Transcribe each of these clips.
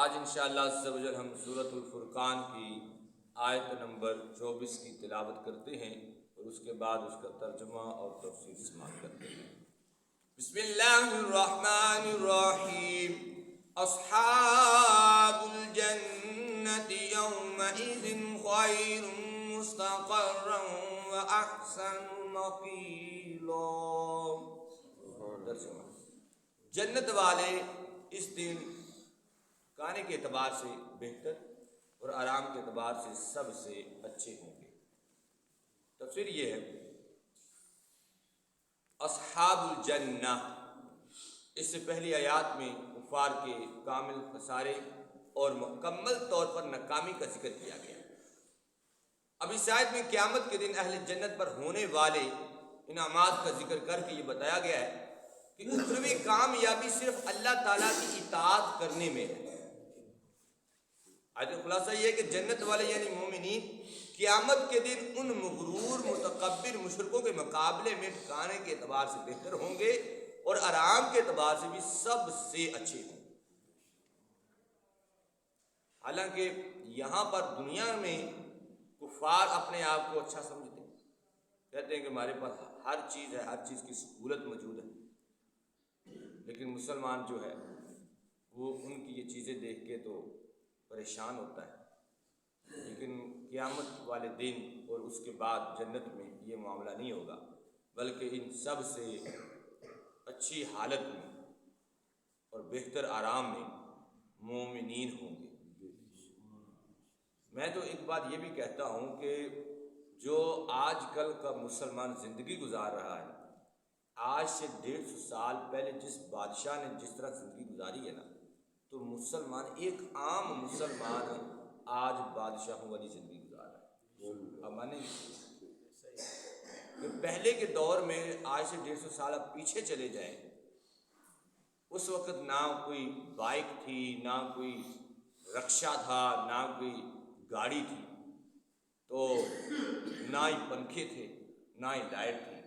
آج انشاءاللہ عز و جل ہم سورۃ الفرقان کی آیت نمبر 24 کی تلاوت کرتے ہیں اور اس کے بعد اس کا ترجمہ اور تفسیر سماعت کرتے ہیں۔ بسم اللہ الرحمن الرحیم۔ اصحاب الجنة یومئذ خیر مستقرا واحسن مقیلا۔ ترجمہ: جنت والے اس دن کھانے کے اعتبار سے بہتر اور آرام کے اعتبار سے سب سے اچھے ہوں گے۔ تفسیر یہ ہے اصحاب الجنہ، اس سے پہلی آیات میں کفار کے کامل خسارے اور مکمل طور پر ناکامی کا ذکر کیا گیا۔ اب اس آیت میں قیامت کے دن اہل جنت پر ہونے والے انعامات کا ذکر کر کے یہ بتایا گیا ہے کہ اخروی کامیابی صرف اللہ تعالیٰ کی اطاعت کرنے میں ہے۔ آیت خلاصہ یہ ہے کہ جنت والے یعنی مومنین قیامت کے دن ان مغرور متکبر مشرکوں کے مقابلے میں ٹھکانے کے اعتبار سے بہتر ہوں گے اور آرام کے اعتبار سے بھی سب سے اچھے ہوں گے۔ حالانکہ یہاں پر دنیا میں کفار اپنے آپ کو اچھا سمجھتے ہیں، کہتے ہیں کہ ہمارے پاس ہر چیز ہے، ہر چیز کی سہولت موجود ہے، لیکن مسلمان جو ہے وہ ان کی یہ چیزیں دیکھ کے تو پریشان ہوتا ہے۔ لیکن قیامت والے دن اور اس کے بعد جنت میں یہ معاملہ نہیں ہوگا، بلکہ ان سب سے اچھی حالت میں اور بہتر آرام میں مومنین ہوں گے۔ میں تو ایک بات یہ بھی کہتا ہوں کہ جو آج کل کا مسلمان زندگی گزار رہا ہے، آج سے 150 سال پہلے جس بادشاہ نے جس طرح زندگی گزاری ہے نا، تو مسلمان ایک عام مسلمان آج بادشاہوں والی زندگی گزار رہا ہے۔ اب مانیں کہ پہلے کے دور میں آج سے 150 سال اب پیچھے چلے جائیں، اس وقت نہ کوئی بائک تھی، نہ کوئی رکشہ تھا، نہ کوئی گاڑی تھی، تو نہ ہی پنکھے تھے، نہ ہی لائٹ تھی،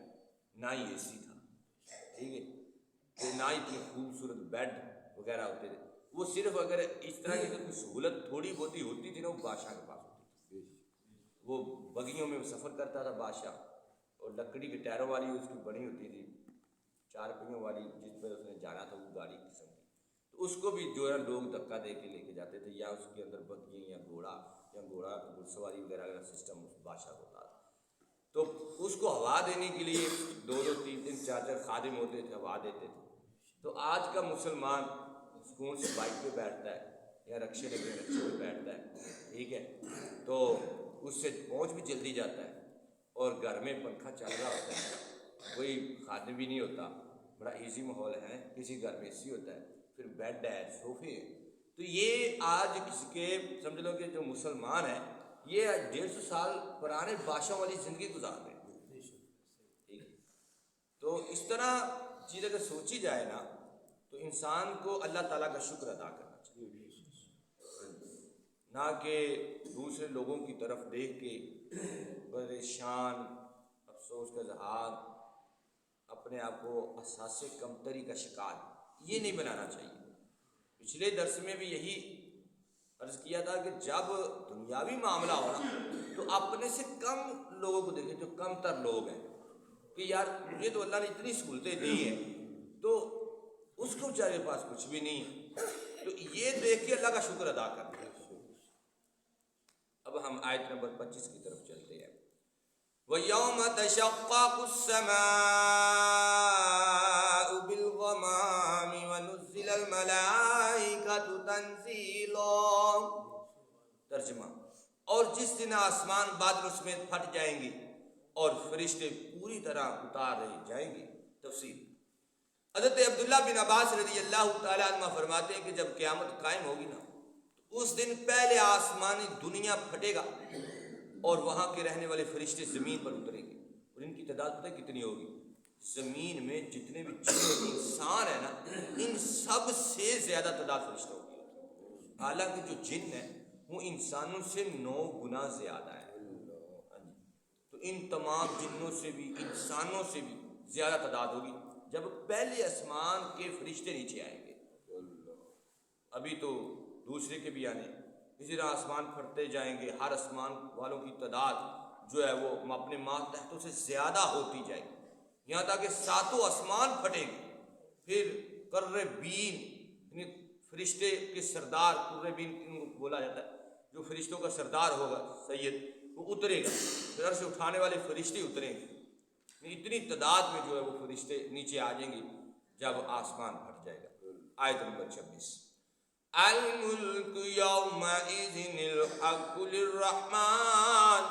نہ ہی اے سی تھا، ٹھیک ہے، کہ نہ ہی کوئی خوبصورت بیڈ وغیرہ ہوتے تھے۔ وہ صرف اگر اس طرح کی کوئی سہولت تھوڑی بہت ہوتی تھی نا، وہ بادشاہ کے پاس ہوتی تھی۔ وہ بگیوں میں سفر کرتا تھا بادشاہ، اور لکڑی کے ٹائروں والی اس کی بنی ہوتی تھی، 4 پہیوں والی، جس پر اس نے جانا تھا وہ گاڑی قسم کی، تو اس کو بھی جو ہے لوگ دھکا دے کے لے کے جاتے تھے، یا اس کے اندر بگی یا گھوڑا گھڑ سواری وغیرہ کا سسٹم اس بادشاہ کو ہوتا تھا۔ تو اس کو ہوا دینے کے لیے 2-2 3-3 4-4 خادم ہوتے تھے، ہوا دیتے تھے۔ تو آج کا مسلمان سکون سے بائک پہ بیٹھتا ہے یا رکشے رکشے پہ بیٹھتا ہے، ٹھیک ہے، تو اس سے پہنچ بھی جلدی جاتا ہے، اور گھر میں پنکھا چل رہا ہوتا ہے، کوئی خادم بھی نہیں ہوتا، بڑا ایزی ماحول ہے، کسی گھر میں اے سی ہوتا ہے، پھر بیڈ ہے، صوفے ہے۔ تو یہ آج کسی کے سمجھ لو کہ جو مسلمان ہے یہ 150 سال پرانے بادشاہ والی زندگی گزار رہے ہیں، ٹھیک ہے۔ تو اس طرح چیز اگر سوچی جائے نا، تو انسان کو اللہ تعالیٰ کا شکر ادا کرنا چاہیے، نہ کہ دوسرے لوگوں کی طرف دیکھ کے پریشان، افسوس کا اظہار، اپنے آپ کو احساس کمتری کا شکار یہ نہیں بنانا چاہیے۔ پچھلے درس میں بھی یہی عرض کیا تھا کہ جب دنیاوی معاملہ ہو نا، تو اپنے سے کم لوگوں کو دیکھیں، جو کم تر لوگ ہیں، کہ یار مجھے تو اللہ نے اتنی سہولتیں دی ہیں، تو اس کو بیچارے کے پاس کچھ بھی نہیں ہے، تو یہ دیکھ کے اللہ کا شکر ادا کرنا ہے۔ اب ہم آیت نمبر 25 کی طرف چلتے ہیں۔ وَيَوْمَ تَشَقَّقُ السَّمَاءُ بِالْغَمَامِ وَنُزِّلَ الْمَلَائِكَةُ تَنزِيلًا۔ ترجمہ: اور جس دن آسمان بادلوں سمیت پھٹ جائیں گے اور فرشتے پوری طرح اتارے جائیں گے۔ تفسیر: حضرت عبداللہ بن عباس رضی اللہ تعالیٰ عنہ فرماتے ہیں کہ جب قیامت قائم ہوگی نا، تو اس دن پہلے آسمانی دنیا پھٹے گا اور وہاں کے رہنے والے فرشتے زمین پر اتریں گے، اور ان کی تعداد پتہ کتنی ہوگی؟ زمین میں جتنے بھی جن انسان ہیں نا، ان سب سے زیادہ تعداد فرشتوں کی، حالانکہ جو جن ہیں وہ انسانوں سے 9 گنا زیادہ ہے، تو ان تمام جنوں سے بھی انسانوں سے بھی زیادہ تعداد ہوگی جب پہلے آسمان کے فرشتے نیچے آئیں گے۔ ابھی تو دوسرے کے بھی آنے. اسی طرح آسمان پھٹتے جائیں گے، ہر آسمان والوں کی تعداد جو ہے وہ اپنے ماتحتوں سے زیادہ ہوتی جائے گی، یہاں تک کہ 7 آسمان پھٹیں گے. پھر قربین یعنی فرشتے کے سردار، قربین ان کو بولا جاتا ہے، جو فرشتوں کا سردار ہوگا سید وہ اترے گا، پھر عرش اٹھانے والے فرشتے اتریں گے. اتنی تعداد میں جو ہے وہ فرشتے نیچے آ جائیں گے جب آسمان پھٹ جائے گا. آیت نمبر 26. الملک یومئذ الحق للرحمن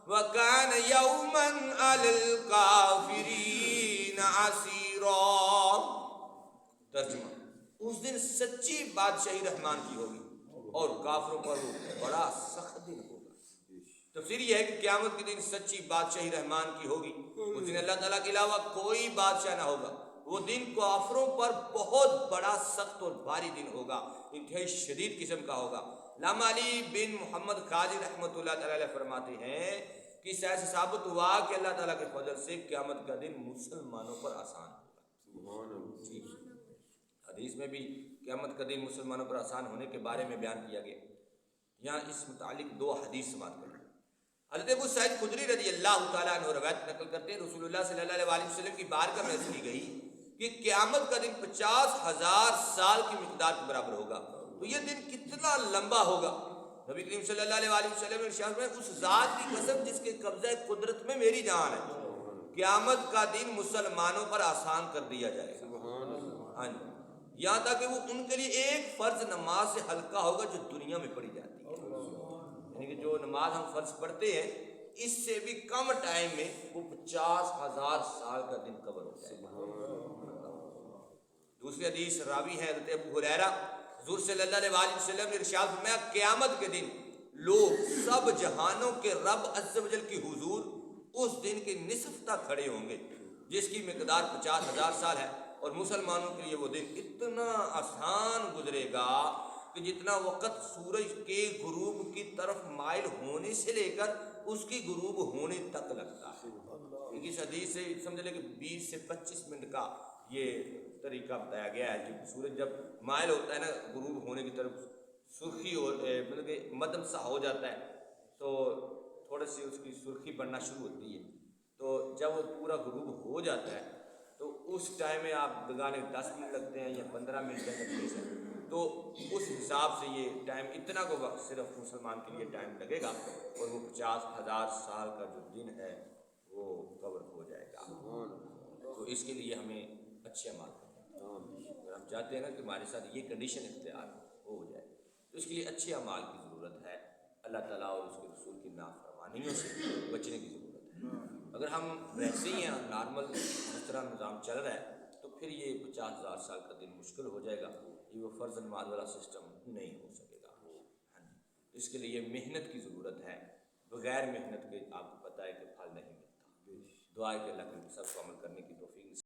وکان یوما علی الکافرین عسیرا. ترجمہ: اس دن سچی بادشاہی رحمان کی ہوگی اور کافروں پر وہ بڑا سخت دن ہوگا. تفسیر یہ ہے کہ قیامت کے دن سچی بادشاہی رحمان کی ہوگی. اس دن اللہ تعالیٰ کے علاوہ کوئی بادشاہ نہ ہوگا. وہ دن کافروں پر بہت بڑا سخت اور بھاری دن ہوگا، انتہائی شدید قسم کا ہوگا. علامہ علی بن محمد قاضی رحمۃ اللہ تعالی علیہ فرماتے ہیں کہ اس ایسے ثابت ہوا کہ اللہ تعالیٰ کے فضل سے قیامت کا دن مسلمانوں پر آسان ہوگا. جی، حدیث میں بھی قیامت کا دن مسلمانوں پر آسان ہونے کے بارے میں بیان کیا گیا. یہاں اس متعلق 2 حدیث سماعت کریں. حضرت ابو سعید خدری رضی اللہ تعالیٰ عنہ روایت نقل کرتے ہیں، رسول اللہ صلی اللہ علیہ وسلم کی بارگاہ میں عرض کی گئی کہ قیامت کا دن 50,000 سال کی مقدار کے برابر ہوگا. تو یہ دن کتنا لمبا ہوگا؟ نبی کریم صلی اللہ علیہ وسلم نے ارشاد فرمایا، اس ذات کی قسم جس کے قبضہ قدرت میں میری جان ہے، قیامت کا دن مسلمانوں پر آسان کر دیا جائے گا. ہاں جی، یہاں تک کہ وہ ان کے لیے ایک فرض نماز سے ہلکا ہوگا جو دنیا میں پڑھی جاتی ہے. یعنی کہ جو نماز ہم فرض پڑھتے ہیں اس سے بھی کم ٹائم میں وہ 50,000 سال کا دن کور ہو جائے گا. دوسری حدیث راوی ہے حضرت ابو ہریرہ، حضور صلی اللہ علیہ وسلم نے ارشاد فرمایا، قیامت کے دن لوگ سب جہانوں کے رب عز و جل کی حضور اس دن کے نصف تک کھڑے ہوں گے جس کی مقدار 50,000 سال ہے، اور مسلمانوں کے لیے وہ دن اتنا آسان گزرے گا کہ جتنا وقت سورج کے غروب کی طرف مائل ہونے سے لے کر اس کی غروب ہونے تک لگتا ہے. اس حدیث سے سمجھ لیں کہ 20 سے 25 منٹ کا یہ طریقہ بتایا گیا ہے کہ سورج جب مائل ہوتا ہے نا غروب ہونے کی طرف، سرخی ہو مطلب کہ مدم سا ہو جاتا ہے تو تھوڑے سی اس کی سرخی بڑھنا شروع ہوتی ہے. تو جب وہ پورا غروب ہو جاتا ہے تو اس ٹائم میں آپ لگانے 10 منٹ لگتے ہیں یا 15 منٹ لگتے ہیں، تو اس حساب سے یہ ٹائم اتنا کو وقت صرف مسلمان کے لیے ٹائم لگے گا اور وہ 50,000 سال کا جو دن ہے وہ کور ہو جائے گا. تو اس کے لیے ہمیں اچھے عمل کرنا ہے. اگر ہم چاہتے ہیں نا کہ ہمارے ساتھ یہ کنڈیشن اختیار ہو جائے تو اس کے لیے اچھے اعمال کی ضرورت ہے. اللہ تعالیٰ اور اس کے رسول کی نافرمانیوں سے بچنے کی ضرورت ہے. اگر ہم ویسے ہی ہیں نارمل جس طرح نظام چل رہا ہے تو پھر یہ 50,000 سال کا دن مشکل ہو جائے گا. یہ وہ فرض نماز والا سسٹم نہیں ہو سکے گا. اس کے لیے محنت کی ضرورت ہے. بغیر محنت کے آپ کو پتہ ہے کہ پھل نہیں ملتا. دعا ہے کہ اللہ کے سب کو عمل کرنے کی توفیق